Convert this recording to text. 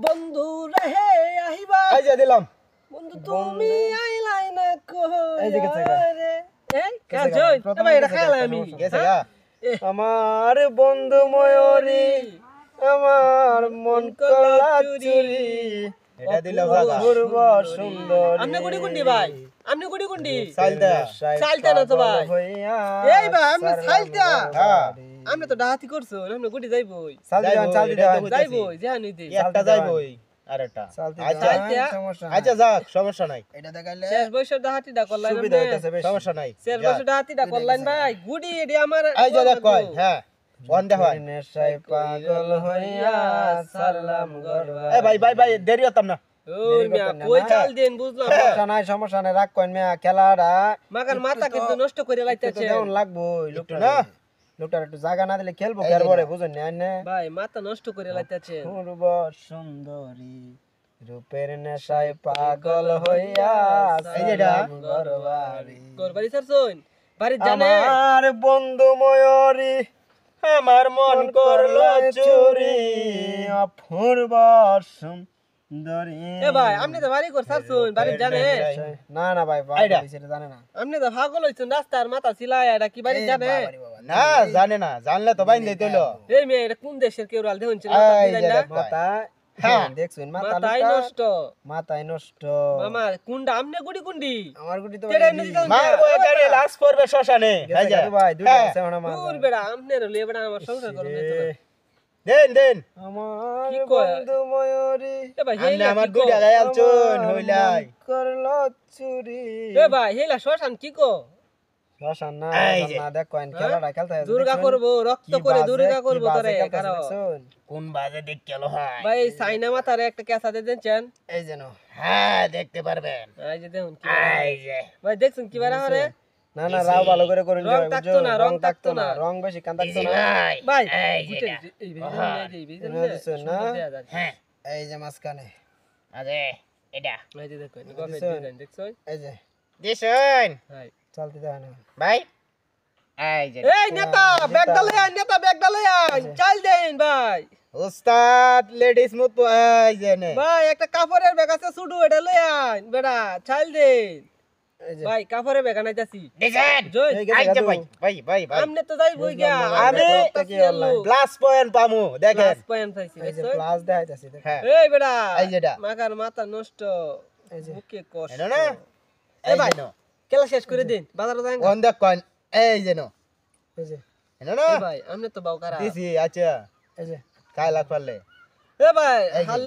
বন্ধু রে আহিবা এই যে দিলাম বন্ধু তুমি আইলাই না এই যে গেছে গা। রে এই কাজই ভাই এটা খাইলাম আমি গেছে গা আমার বন্ধু ময়ূরী আমার মন কলা চুরি এটা দিলাম জায়গা পূর্ব সুন্দর আমনে গুডি গুন্ডি ভাই আমনে গুডি গুন্ডি সাইলদা সাইলতা না তো ভাই এই ভাই আমনে সাইলতা হ্যাঁ আমনে তো ডাহাতি করছো আমনে গুডি যাইবই চাল দিও যাইবই জানি দে একটা যাইবই আরেকটা আচ্ছা সমস্যা আচ্ছা যাক সমস্যা নাই এটা দেখাইলে শেষ বয়সের ডাহাতিটা করলাম সুবিধা হইতাছে বেশ সমস্যা নাই শেষ বয়সের ডাহাতিটা করলাম ভাই গুডি এডি আমার এই যে দেখ কই হ্যাঁ কোন দেখ ভাই নেশায় পাগল হইয়া সালাম গরবা এ ভাই ভাই ভাই দেরি হতাম না ওই মিয়া কই চাল দেন বুঝলাম সমস্যা নাই রাখ কইন মিয়া খেলাটা মাগার মাথা কিন্তু নষ্ট করে তো লাইতাছে দেউন লাগবো লোকটা না লোকটার একটু জায়গা না দিলে খেলবো কের পরে বুঝেন না ভাই মাথা নষ্ট করে লাইতাছে পূর্ব সুন্দরী রূপের নেশায় পাগল হইয়া এই যেটা গরবারি গরবারি স্যার বাড়ি জানে আমার বন্ধু ময়ূরী আমার মন করলো চুরি অপূর্ব সুন্দরী এ ভাই আপনি তো বাড়ি কর স্যার বাড়ি জানে না না ভাই আইডা। সেটা জানে না আপনি তো পাগল হইছেন রাস্তার মাথা ছিলাই এটা কি বাড়ি জানে না জানে না জানলে তো বাইন দিতেলো এই মেয়ে এটা কোন দেশের কেউ রাল দেখুন এই যে দেখ ভাই। মাথা হ্যাঁ। দেখছেন মাথায় নষ্ট মাথায় নষ্ট মামা কুন্ডা আমনে গুডি কুন্ডি আমার গুটি তো তেড়া এমনি দিতাম মারবো এটারে লাশ পড়বে শ্মশানে এই যে ভাই দুইটা হ্যাঁ। আছে ওনা মার দূর বেড়া আমনে রলে বেড়া আমার সংসার করবে তো না। দেন দেন আমার কি কয়? বন্ধু ময়ূরী এ ভাই আমনে হেলা আমার কি দুইটা কো গায়ে আলচুন হইলাই করলো চুরি এ ভাই হেলা শ্মশান কি কো রসান না এই যে। না দেখ কয়েন খেলাটা খেলতে আছে দুর্গা করব রক্ত করে দুর্গা করব তোরে কারো কোন বাজে দেখ গেল হয় ভাই সাইনা মাথারে একটা কেসা দিয়ে দেনছেন এই যেন হ্যাঁ দেখতে পারবেন এই যে দেখুন কি এই যে ভাই দেখছেন কি বারা হরে না না রাও ভালো করে করুন রং থাকতো না, রং থাকতো না। রং বেশি কান থাকতো ইজি না ভাই ভাই এই যে বুঝছেন, এটা। এই ভিডিও এই ভিডিও দিছেন না? হ্যাঁ এই যে মাঝখানে আরে এটা এই যে দেখুন গভর্নমেন্ট দিছেন? ডিজাইন দেখছই এই যে দিছেন হাই চলতে দেয় না ভাই এই যে এই নেতা ব্যাগ ডালে আন নেতা ব্যাগ ডালে আন চাল দেন ভাই উস্তাদ লেডিস মুত এই যে নে ভাই একটা কাপড়ের ব্যাগ আছে শুধু এটা লই আন বেটা চাল দেন এই যে ভাই কাপড়ের ব্যাগ আনাইতাছি দিছেন জয় এই গেছে এই যে গাদু। ভাই ভাই ভাই ভাই আমনে তো যাই বই গিয়া আমি প্লাস পয়েন্ট পামু দেখেন ক্লাস পয়েন্ট পাইছি এই যে দেখছই? প্লাস দেখাইতাছি দেখ হ্যাঁ এই বেটা এই যেটা। মাকার মাথা নষ্ট এই যে মুখে কষ্ট এটা না এ এই ভাই যে নো খেলা শেষ করে দিন বাজারে যান কোন দেখ কোন এই যে নো এই যে এটা না ভাই আমনে তো বাউ খারাপ দিছি আচ্ছা এই যে কাই লাগ পারলে এ ভাই এই যে। হাল